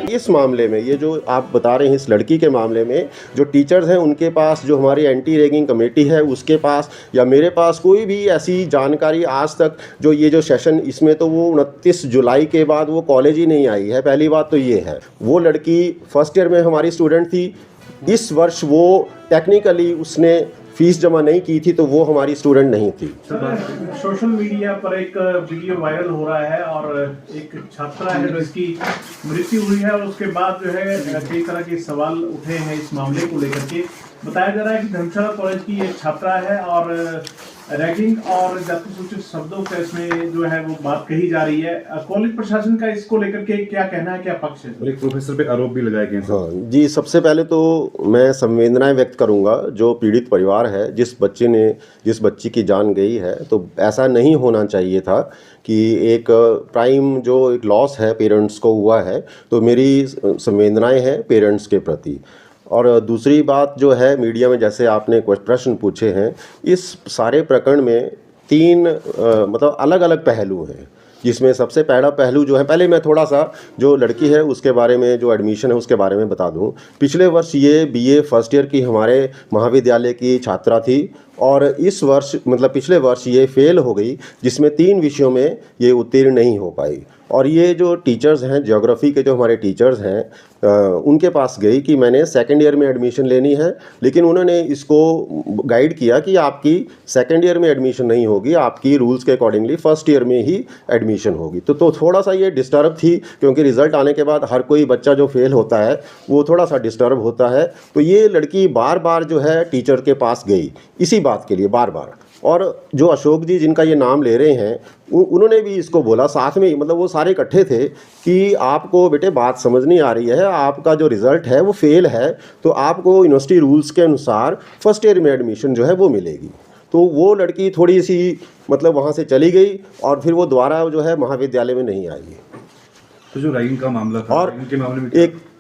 इस मामले में ये जो आप बता रहे हैं इस लड़की के मामले में जो टीचर्स हैं उनके पास, जो हमारी एंटी रैगिंग कमेटी है उसके पास या मेरे पास कोई भी ऐसी जानकारी आज तक जो ये जो सेशन इसमें तो वो 29 जुलाई के बाद वो कॉलेज ही नहीं आई है। पहली बात तो ये है। वो लड़की फर्स्ट ईयर में हमारी स्टूडेंट थी। इस वर्ष वो टेक्निकली उसने फीस जमा नहीं की थी तो वो हमारी स्टूडेंट नहीं थी। सोशल मीडिया पर एक वीडियो वायरल हो रहा है और एक छात्रा है जिसकी मृत्यु हुई है और उसके बाद जो है कई तरह के सवाल उठे हैं इस मामले को लेकर के। बताया जा रहा है कि धर्मशाला कॉलेज की एक छात्रा है और रैगिंग और जाति सूचित शब्दों का इसमें जो है वो बात कही जा रही है। कॉलेज प्रशासन का इसको लेकर के क्या कहना है, क्या पक्ष है? और एक प्रोफेसर पे आरोप भी लगाए गए। हाँ जी, सबसे पहले तो मैं संवेदनाएं व्यक्त करूंगा जो पीड़ित परिवार है, जिस बच्ची की जान गई है। तो ऐसा नहीं होना चाहिए था कि एक प्राइम जो एक लॉस है पेरेंट्स को हुआ है, तो मेरी संवेदनाएं हैं पेरेंट्स के प्रति। और दूसरी बात जो है, मीडिया में जैसे आपने कुछ प्रश्न पूछे हैं, इस सारे प्रकरण में 3 मतलब अलग अलग पहलू हैं, जिसमें सबसे पहला पहलू जो है, पहले मैं थोड़ा सा जो लड़की है उसके बारे में, जो एडमिशन है उसके बारे में बता दूं। पिछले वर्ष ये बीए फर्स्ट ईयर की हमारे महाविद्यालय की छात्रा थी और इस वर्ष मतलब पिछले वर्ष ये फेल हो गई, जिसमें 3 विषयों में ये उत्तीर्ण नहीं हो पाई। और ये जो टीचर्स हैं, ज्योग्राफी के जो हमारे टीचर्स हैं, उनके पास गई कि मैंने सेकंड ईयर में एडमिशन लेनी है, लेकिन उन्होंने इसको गाइड किया कि आपकी सेकंड ईयर में एडमिशन नहीं होगी, आपकी रूल्स के अकॉर्डिंगली फर्स्ट ईयर में ही एडमिशन होगी। तो थोड़ा सा ये डिस्टर्ब थी, क्योंकि रिज़ल्ट आने के बाद हर कोई बच्चा जो फेल होता है वो थोड़ा सा डिस्टर्ब होता है। तो ये लड़की बार बार जो है टीचर के पास गई इसी बात के लिए, बार बार। और जो अशोक जी जिनका ये नाम ले रहे हैं, उन्होंने भी इसको बोला साथ में ही, मतलब वो सारे इकट्ठे थे कि आपको बेटे बात समझ नहीं आ रही है, आपका जो रिज़ल्ट है वो फेल है, तो आपको यूनिवर्सिटी रूल्स के अनुसार फर्स्ट ईयर में एडमिशन जो है वो मिलेगी। तो वो लड़की थोड़ी सी मतलब वहाँ से चली गई और फिर वो दोबारा जो है महाविद्यालय में नहीं आई। तो जो रैगिंग का मामला था, और इनके मामले में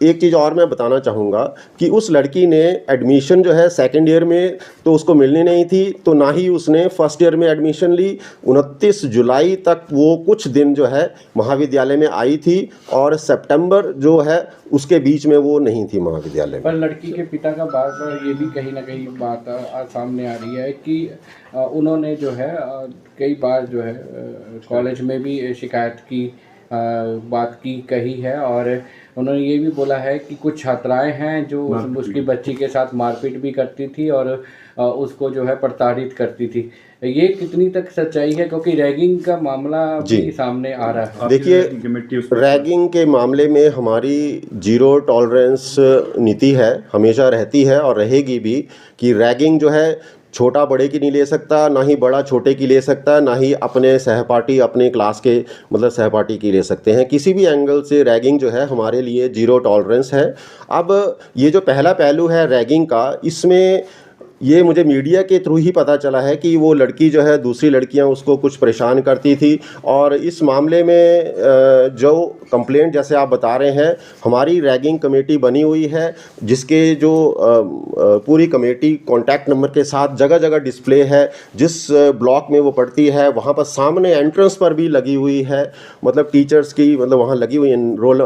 एक चीज़ और मैं बताना चाहूँगा कि उस लड़की ने एडमिशन जो है सेकंड ईयर में तो उसको मिलनी नहीं थी, तो ना ही उसने फर्स्ट ईयर में एडमिशन ली। 29 जुलाई तक वो कुछ दिन जो है महाविद्यालय में आई थी और सितंबर जो है उसके बीच में वो नहीं थी महाविद्यालय में। पर लड़की के पिता का बार बार ये भी कहीं ना कहीं बात सामने आ रही है कि उन्होंने जो है कई बार जो है कॉलेज में भी शिकायत की बात की कही है और उन्होंने ये भी बोला है कि कुछ छात्राएं हैं जो उसकी बच्ची के साथ मारपीट भी करती थी और उसको जो है प्रताड़ित करती थी। ये कितनी तक सच्चाई है, क्योंकि रैगिंग का मामला भी सामने आ रहा है? देखिए, रैगिंग के मामले में हमारी 0 टॉलरेंस नीति है, हमेशा रहती है और रहेगी भी, कि रैगिंग जो है छोटा बड़े की नहीं ले सकता, ना ही बड़ा छोटे की ले सकता, ना ही अपने सहपाठी अपने क्लास के मतलब सहपाठी की ले सकते हैं। किसी भी एंगल से रैगिंग जो है हमारे लिए 0 टॉलरेंस है। अब ये जो पहला पहलू है रैगिंग का, इसमें ये मुझे मीडिया के थ्रू ही पता चला है कि वो लड़की जो है दूसरी लड़कियां उसको कुछ परेशान करती थी। और इस मामले में जो कंप्लेंट जैसे आप बता रहे हैं, हमारी रैगिंग कमेटी बनी हुई है, जिसके जो पूरी कमेटी कॉन्टैक्ट नंबर के साथ जगह जगह डिस्प्ले है। जिस ब्लॉक में वो पढ़ती है वहाँ पर सामने एंट्रेंस पर भी लगी हुई है, मतलब टीचर्स की मतलब वहाँ लगी हुई रोल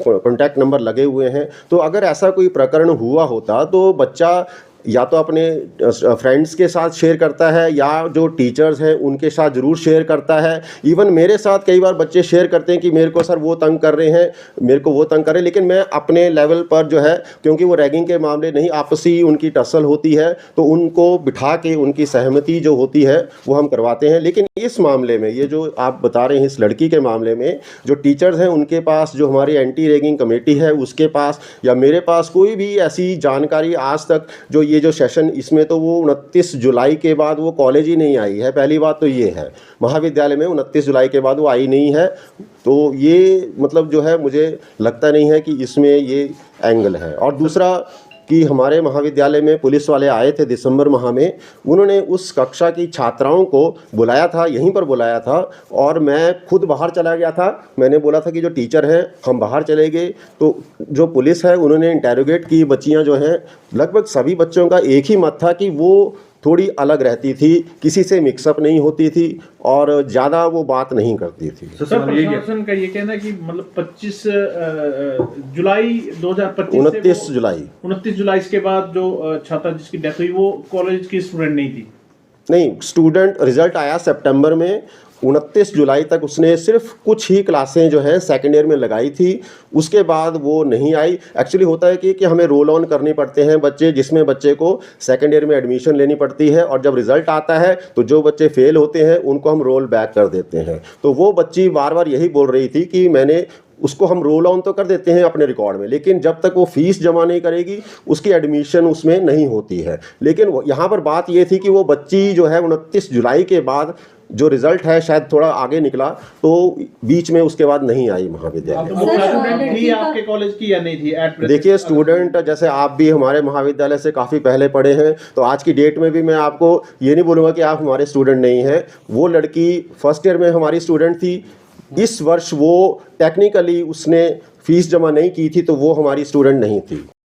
कॉन्टैक्ट नंबर लगे हुए हैं। तो अगर ऐसा कोई प्रकरण हुआ होता तो बच्चा या तो अपने फ्रेंड्स के साथ शेयर करता है या जो टीचर्स हैं उनके साथ ज़रूर शेयर करता है। इवन मेरे साथ कई बार बच्चे शेयर करते हैं कि मेरे को सर वो तंग कर रहे हैं, मेरे को वो तंग कर रहे हैं, लेकिन मैं अपने लेवल पर जो है, क्योंकि वो रैगिंग के मामले नहीं, आपसी उनकी टसल होती है, तो उनको बिठा के उनकी सहमति जो होती है वो हम करवाते हैं। लेकिन इस मामले में ये जो आप बता रहे हैं इस लड़की के मामले में, जो टीचर्स हैं उनके पास, जो हमारी एंटी रैगिंग कमेटी है उसके पास या मेरे पास कोई भी ऐसी जानकारी आज तक, जो ये जो सेशन इसमें तो वो 29 जुलाई के बाद वो कॉलेज ही नहीं आई है। पहली बात तो ये है, महाविद्यालय में 29 जुलाई के बाद वो आई नहीं है। तो ये मतलब जो है मुझे लगता नहीं है कि इसमें ये एंगल है। और दूसरा कि हमारे महाविद्यालय में पुलिस वाले आए थे दिसंबर माह में, उन्होंने उस कक्षा की छात्राओं को बुलाया था, यहीं पर बुलाया था, और मैं खुद बाहर चला गया था। मैंने बोला था कि जो टीचर हैं हम बाहर चले गए, तो जो पुलिस है उन्होंने इंटेरोगेट की बच्चियां जो हैं, लगभग सभी बच्चों का एक ही मत था कि वो थोड़ी अलग रहती थी, किसी से मिक्सअप नहीं होती थी और ज़्यादा वो बात नहीं करती थी। सर सर सवाल यही है प्रशासन का ये कहना है कि मतलब 25 जुलाई 2025 29 जुलाई 29 जुलाई के बाद जो छात्रा जिसकी डेथ हुई वो कॉलेज की स्टूडेंट नहीं थी। नहीं, स्टूडेंट रिजल्ट आया सितंबर में, 29 जुलाई तक उसने सिर्फ कुछ ही क्लासें जो है सेकेंड ईयर में लगाई थी, उसके बाद वो नहीं आई। एक्चुअली होता है कि हमें रोल ऑन करने पड़ते हैं बच्चे, जिसमें बच्चे को सेकेंड ईयर में एडमिशन लेनी पड़ती है और जब रिज़ल्ट आता है तो जो बच्चे फेल होते हैं उनको हम रोल बैक कर देते हैं। तो वो बच्ची बार बार यही बोल रही थी कि मैंने उसको हम रोल ऑन तो कर देते हैं अपने रिकॉर्ड में, लेकिन जब तक वो फीस जमा नहीं करेगी उसकी एडमिशन उसमें नहीं होती है। लेकिन यहाँ पर बात ये थी कि वो बच्ची जो है 29 जुलाई के बाद जो रिज़ल्ट है शायद थोड़ा आगे निकला, तो बीच में उसके बाद नहीं आई महाविद्यालय। वो स्टूडेंट थी आपके कॉलेज की या नहीं थी एट प्रेजेंट? देखिए, स्टूडेंट जैसे आप भी हमारे महाविद्यालय से काफ़ी पहले पढ़े हैं, तो आज की डेट में भी मैं आपको ये नहीं बोलूँगा कि आप हमारे स्टूडेंट नहीं हैं। वो लड़की फर्स्ट ईयर में हमारी स्टूडेंट थी, इस वर्ष वो टेक्निकली उसने फीस जमा नहीं की थी, तो वो हमारी स्टूडेंट नहीं थी।